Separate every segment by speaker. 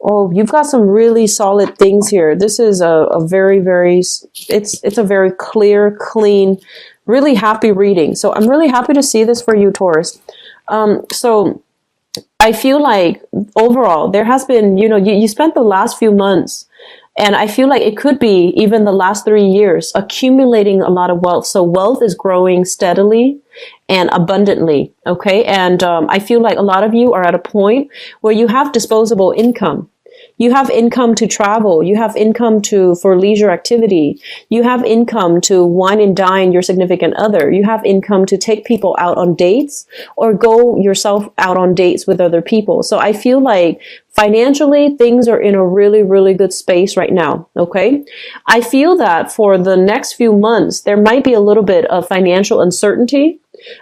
Speaker 1: Oh, you've got some really solid things here. This is a very, very, it's a very clear, clean, really happy reading. So I'm really happy to see this for you, Taurus. So I feel like overall there has been, you spent the last few months, and I feel like it could be even the last 3 years accumulating a lot of wealth. So wealth is growing steadily and abundantly. Okay. And I feel like a lot of you are at a point where you have disposable income. You have income to travel. You have income for leisure activity. You have income to wine and dine your significant other. You have income to take people out on dates or go yourself out on dates with other people. So I feel like financially, things are in a really, really good space right now. Okay. I feel that for the next few months, there might be a little bit of financial uncertainty,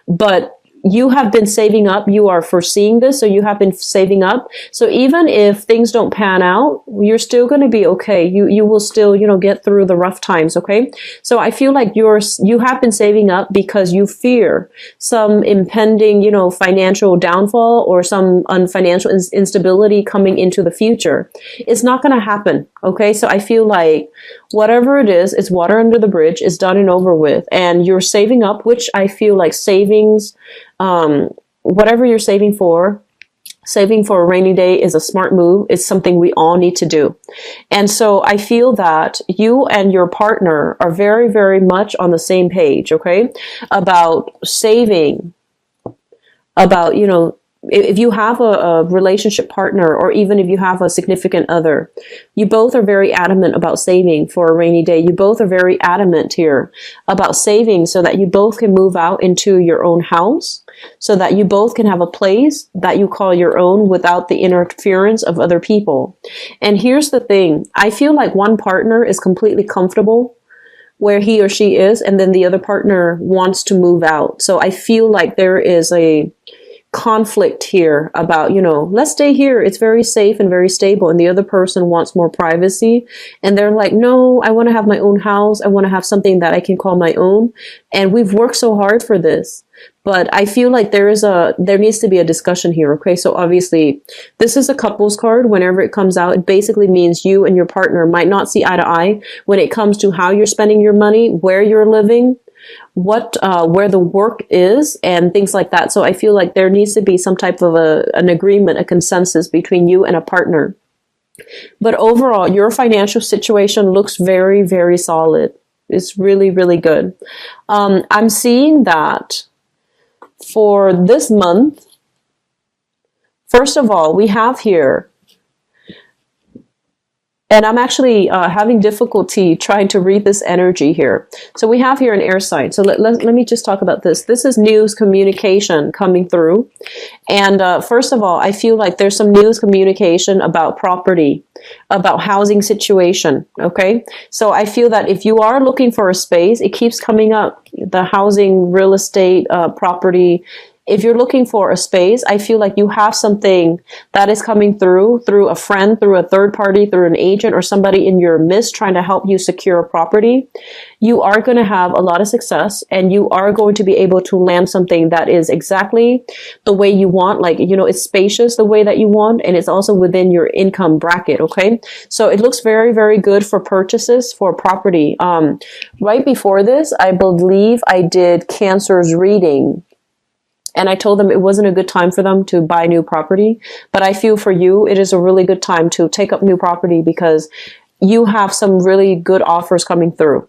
Speaker 1: but you have been saving up. You are foreseeing this. So you have been saving up. So even if things don't pan out, you're still going to be okay. You will still, get through the rough times. Okay. So I feel like you have been saving up because you fear some impending, financial downfall or some financial instability coming into the future. It's not going to happen. Okay. So I feel like whatever it is, it's water under the bridge. It's done and over with. And you're saving up, which I feel like savings, whatever you're saving for a rainy day is a smart move. It's something we all need to do. And so I feel that you and your partner are very, very much on the same page, okay, about saving, about, if you have a relationship partner, or even if you have a significant other, you both are very adamant about saving for a rainy day. You both are very adamant here about saving so that you both can move out into your own house, so that you both can have a place that you call your own without the interference of other people. And here's the thing. I feel like one partner is completely comfortable where he or she is, and then the other partner wants to move out. So I feel like there is a conflict here about, let's stay here. It's very safe and very stable. And the other person wants more privacy. And they're like, no, I want to have my own house. I want to have something that I can call my own. And we've worked so hard for this. But I feel like there needs to be a discussion here. Okay. So obviously this is a couples card. Whenever it comes out, it basically means you and your partner might not see eye to eye when it comes to how you're spending your money, where you're living, where the work is, and things like that. So I feel like there needs to be some type of an agreement, a consensus between you and a partner. But overall, your financial situation looks very, very solid. It's really, really good. I'm seeing that for this month, first of all, we have here, and I'm actually having difficulty trying to read this energy here. So we have here an air sign. So let me just talk about this. This is news communication coming through. And first of all, I feel like there's some news communication about property, about housing situation. Okay. So I feel that if you are looking for a space, it keeps coming up, the housing, real estate, property. If you're looking for a space, I feel like you have something that is coming through a friend, through a third party, through an agent, or somebody in your midst trying to help you secure a property. You are going to have a lot of success, and you are going to be able to land something that is exactly the way you want. Like, it's spacious the way that you want, and it's also within your income bracket. Okay. So it looks very, very good for purchases for property. Right before this, I believe I did Cancer's reading. And I told them it wasn't a good time for them to buy new property. But I feel for you, it is a really good time to take up new property because you have some really good offers coming through.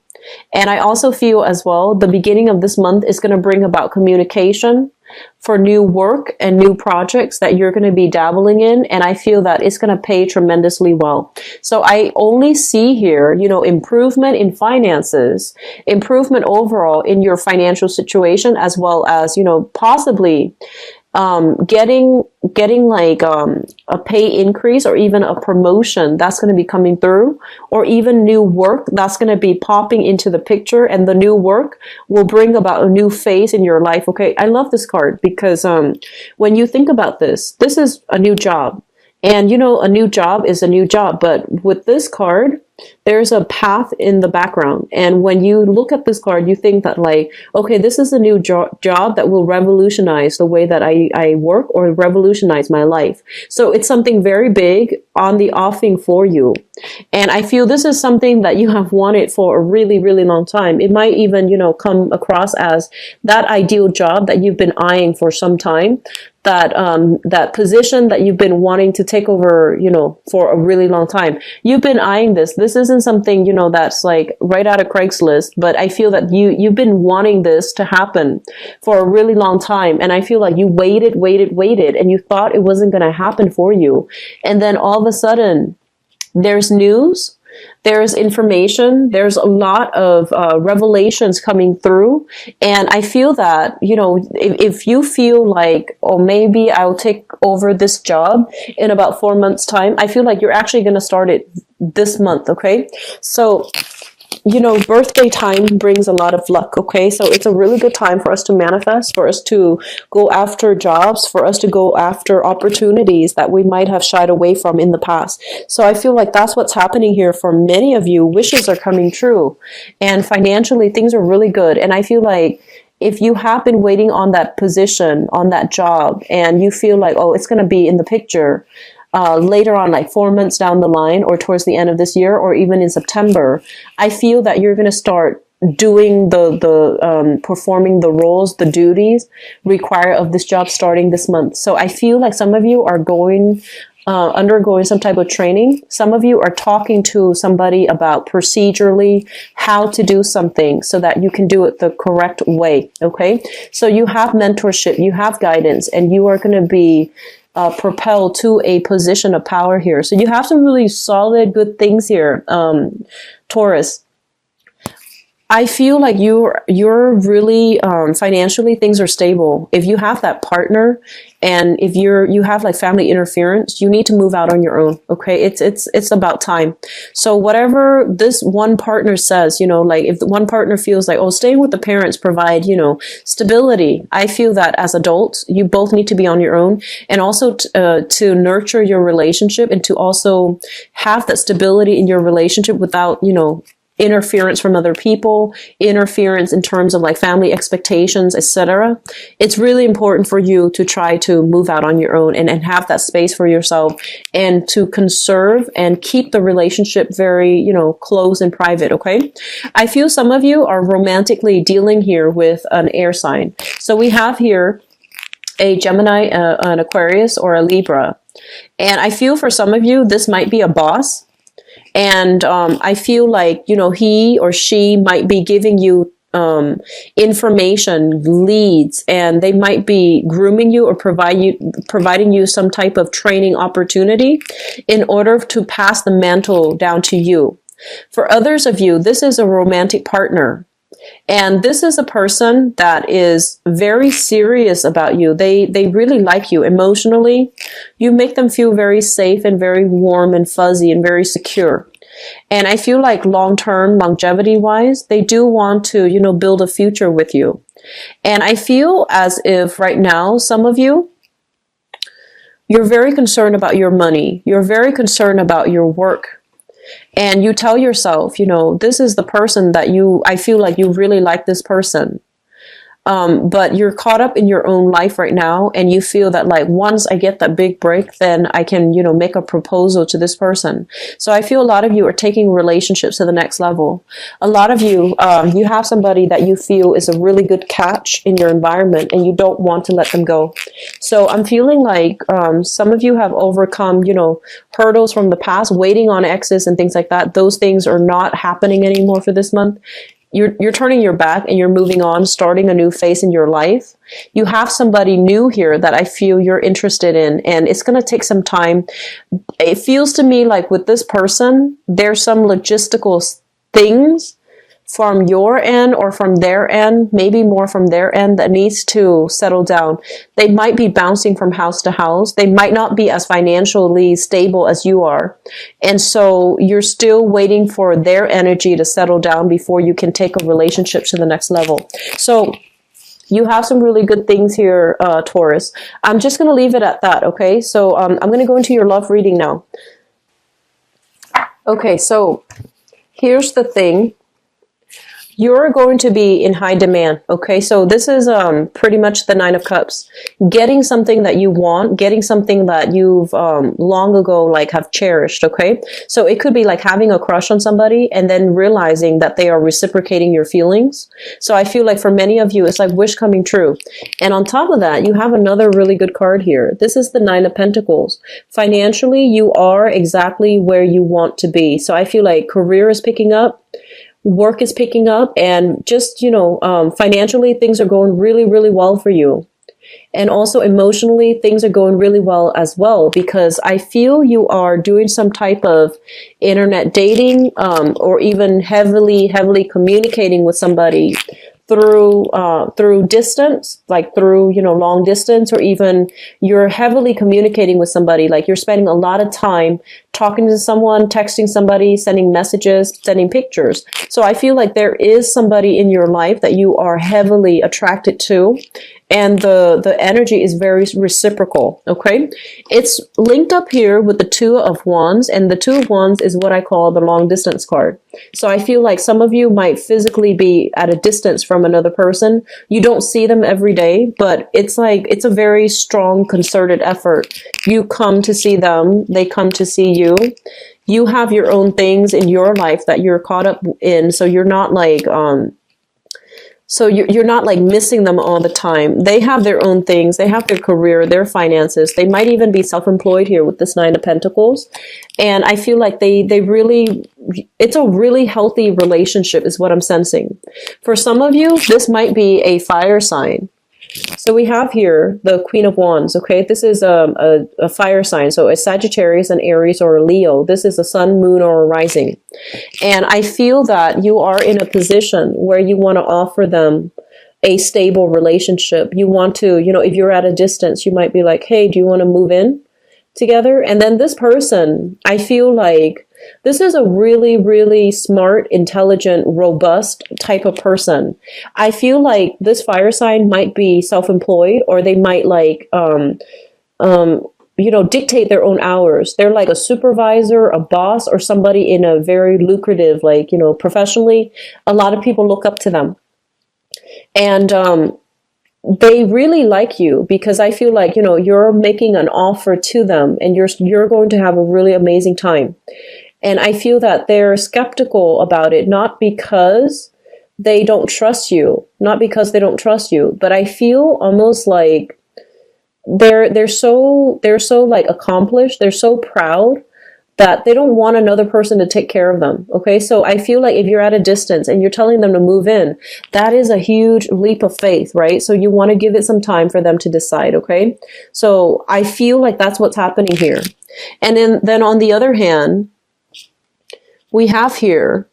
Speaker 1: And I also feel as well, the beginning of this month is going to bring about communication for new work and new projects that you're going to be dabbling in. And I feel that it's going to pay tremendously well. So I only see here, improvement in finances, improvement overall in your financial situation, as well as, possibly getting like a pay increase or even a promotion that's going to be coming through, or even new work that's going to be popping into the picture, and the new work will bring about a new phase in your life. Okay, I love this card because when you think about this is a new job. And a new job is a new job, but with this card, there's a path in the background. And when you look at this card, you think that like, okay, this is a new job that will revolutionize the way that I work or revolutionize my life. So it's something very big on the offing for you. And I feel this is something that you have wanted for a really, really long time. It might even, come across as that ideal job that you've been eyeing for some time, that position that you've been wanting to take over, for a really long time. You've been eyeing this. This isn't something, that's like right out of Craigslist, but I feel that you've been wanting this to happen for a really long time. And I feel like you waited, and you thought it wasn't going to happen for you. And then all of a sudden, there's news, there's information, there's a lot of revelations coming through. And I feel that, if you feel like, oh, maybe I'll take over this job in about 4 months' time, I feel like you're actually going to start it this month, okay? So, birthday time brings a lot of luck, okay? So it's a really good time for us to manifest, for us to go after jobs, for us to go after opportunities that we might have shied away from in the past. So I feel like that's what's happening here for many of you. Wishes are coming true. And financially, things are really good. And I feel like if you have been waiting on that position, on that job, and you feel like, oh, it's going to be in the picture, later on, like 4 months down the line or towards the end of this year or even in September, I feel that you're going to start doing performing the roles, the duties required of this job starting this month. So I feel like some of you are undergoing some type of training. Some of you are talking to somebody about procedurally how to do something so that you can do it the correct way. Okay. So you have mentorship, you have guidance, and you are going to be propelled to a position of power here. So you have some really solid, good things here, Taurus. I feel like you're really financially, things are stable. If you have that partner, and if you have like family interference, you need to move out on your own. Okay, it's about time. So whatever this one partner says, like if the one partner feels like, oh, staying with the parents provide stability. I feel that as adults, you both need to be on your own, and also to nurture your relationship and to also have that stability in your relationship without interference from other people, interference in terms of like family expectations, etc. It's really important for you to try to move out on your own and have that space for yourself, and to conserve and keep the relationship very, close and private, okay? I feel some of you are romantically dealing here with an air sign. So we have here a Gemini, an Aquarius, or a Libra. And I feel for some of you, this might be a boss. And I feel like, he or she might be giving you information, leads, and they might be grooming you or providing you some type of training opportunity in order to pass the mantle down to you. For others of you, this is a romantic partner. And this is a person that is very serious about you. They really like you emotionally. You make them feel very safe and very warm and fuzzy and very secure. And I feel like long-term, longevity-wise, they do want to, build a future with you. And I feel as if right now, some of you, you're very concerned about your money. You're very concerned about your work. And you tell yourself, this is the person that I feel like you really like this person. But you're caught up in your own life right now, and you feel that like once I get that big break, then I can, make a proposal to this person. So I feel a lot of you are taking relationships to the next level. A lot of you, you have somebody that you feel is a really good catch in your environment, and you don't want to let them go. So I'm feeling like some of you have overcome, hurdles from the past, waiting on exes and things like that. Those things are not happening anymore for this month. You're turning your back and you're moving on, starting a new phase in your life. You have somebody new here that I feel you're interested in, and it's going to take some time. It feels to me like with this person, there's some logistical things from your end or from their end, maybe more from their end, that needs to settle down. They might be bouncing from house to house. They might not be as financially stable as you are. And so you're still waiting for their energy to settle down before you can take a relationship to the next level. So you have some really good things here, Taurus. I'm just going to leave it at that, okay? So I'm going to go into your love reading now. Okay, so Here's the thing. You're going to be in high demand, okay? So this is pretty much the Nine of Cups. Getting something that you want, getting something that you've long ago like have cherished, okay? So it could be like having a crush on somebody and then realizing that they are reciprocating your feelings. So I feel like for many of you, it's like wish coming true. And on top of that, you have another really good card here. This is the Nine of Pentacles. Financially, you are exactly where you want to be. So I feel like career is picking up. Work is picking up, and just, financially, things are going really, really well for you. And also emotionally, things are going really well as well, because I feel you are doing some type of internet dating, or even heavily communicating with somebody through distance, like through, long distance, or even you're heavily communicating with somebody, like you're spending a lot of time talking to someone, texting somebody, sending messages, sending pictures. So I feel like there is somebody in your life that you are heavily attracted to. And the energy is very reciprocal, okay? It's linked up here with the Two of Wands, and the Two of Wands is what I call the long distance card. So I feel like some of you might physically be at a distance from another person. You don't see them every day, but it's like, it's a very strong, concerted effort. You come to see them, they come to see you. You have your own things in your life that you're caught up in, so you're not like, so you're not like missing them all the time. They have their own things. They have their career, their finances. They might even be self-employed here with this Nine of Pentacles. And I feel like they really, it's a really healthy relationship is what I'm sensing. For some of you, this might be a fire sign. So we have here the Queen of Wands, okay? This is a fire sign, so a Sagittarius, an Aries, or a Leo. This is a sun, moon, or a rising. And I feel that you are in a position where you want to offer them a stable relationship. You want to, if you're at a distance, you might be like, hey, do you want to move in together? And then this person, I feel like this is a really, really smart, intelligent, robust type of person. I feel like this fire sign might be self-employed, or they might like, dictate their own hours. They're like a supervisor, a boss, or somebody in a very lucrative, like, professionally, a lot of people look up to them. And, they really like you because I feel like, you're making an offer to them and you're going to have a really amazing time. And I feel that they're skeptical about it, not because they don't trust you, but I feel almost like they're so like accomplished, they're so proud that they don't want another person to take care of them. Okay, so I feel like if you're at a distance and you're telling them to move in, that is a huge leap of faith, right? So you want to give it some time for them to decide, okay? So I feel like that's what's happening here. And then on the other hand, we have here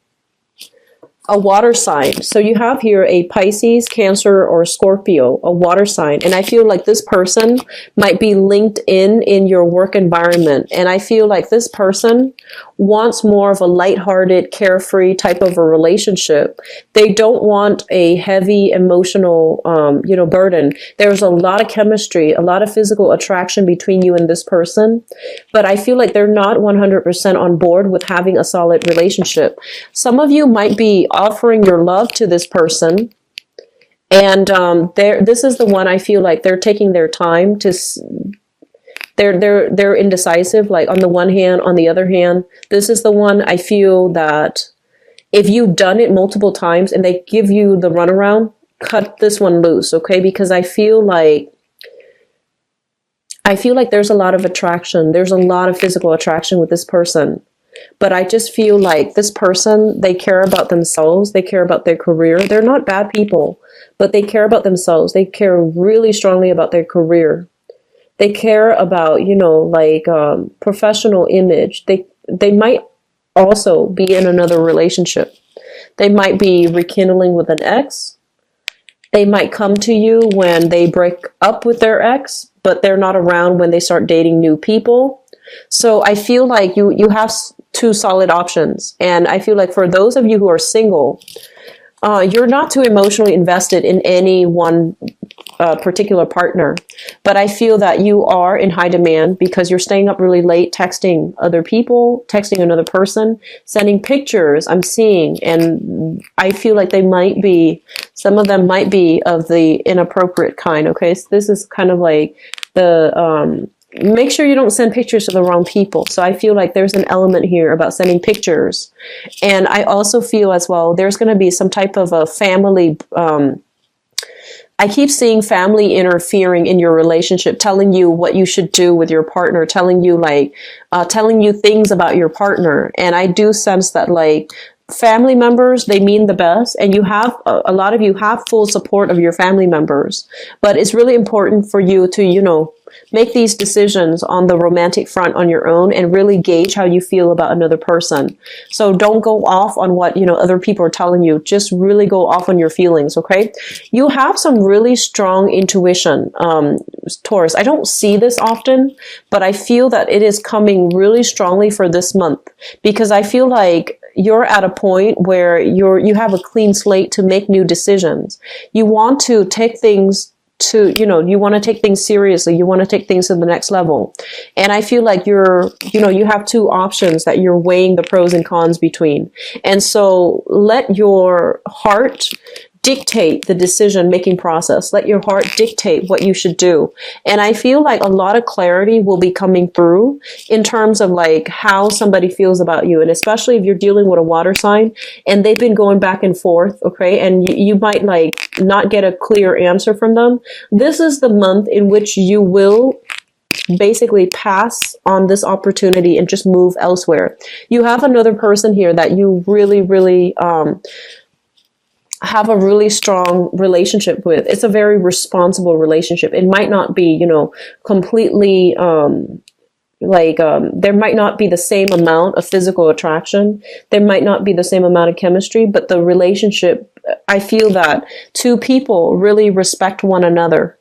Speaker 1: a water sign. So you have here a Pisces, Cancer, or Scorpio, a water sign. And I feel like this person might be linked in your work environment. And I feel like this person wants more of a lighthearted, carefree type of a relationship. They don't want a heavy emotional, burden. There's a lot of chemistry, a lot of physical attraction between you and this person. But I feel like they're not 100% on board with having a solid relationship. Some of you might be offering your love to this person, and this is the one I feel like they're taking their time to. They're indecisive. Like on the one hand, on the other hand, this is the one I feel that if you've done it multiple times and they give you the runaround, cut this one loose, okay? Because I feel like there's a lot of attraction. There's a lot of physical attraction with this person. But I just feel like this person, they care about themselves. They care about their career. They're not bad people, but they care about themselves. They care really strongly about their career. They care about, professional image. They might also be in another relationship. They might be rekindling with an ex. They might come to you when they break up with their ex, but they're not around when they start dating new people. So I feel like you have two solid options. And I feel like for those of you who are single, you're not too emotionally invested in any one particular partner. But I feel that you are in high demand because you're staying up really late, texting other people, texting another person, sending pictures I'm seeing. And I feel like some of them might be of the inappropriate kind. Okay. So this is kind of like make sure you don't send pictures to the wrong people. So I feel like there's an element here about sending pictures. And I also feel as well, there's going to be some type of a family, I keep seeing family interfering in your relationship, telling you what you should do with your partner, telling you things about your partner. And I do sense that like family members, they mean the best, and you have a lot of you have full support of your family members. But it's really important for you to, make these decisions on the romantic front on your own and really gauge how you feel about another person. So don't go off on what, other people are telling you. Just really go off on your feelings, okay? You have some really strong intuition, Taurus. I don't see this often, but I feel that it is coming really strongly for this month because I feel like you're at a point where you have a clean slate to make new decisions. You want to take things you want to take things seriously. You want to take things to the next level. And I feel like you have two options that you're weighing the pros and cons between. And so let your heart dictate the decision-making process. Let your heart dictate what you should do. And I feel like a lot of clarity will be coming through in terms of like how somebody feels about you. And especially if you're dealing with a water sign and they've been going back and forth, okay, and you might like not get a clear answer from them. This is the month in which you will basically pass on this opportunity and just move elsewhere. You have another person here that you really, really, have a really strong relationship with. It's a very responsible relationship. It might not be, completely, there might not be the same amount of physical attraction. There might not be the same amount of chemistry, but the relationship, I feel that two people really respect one another.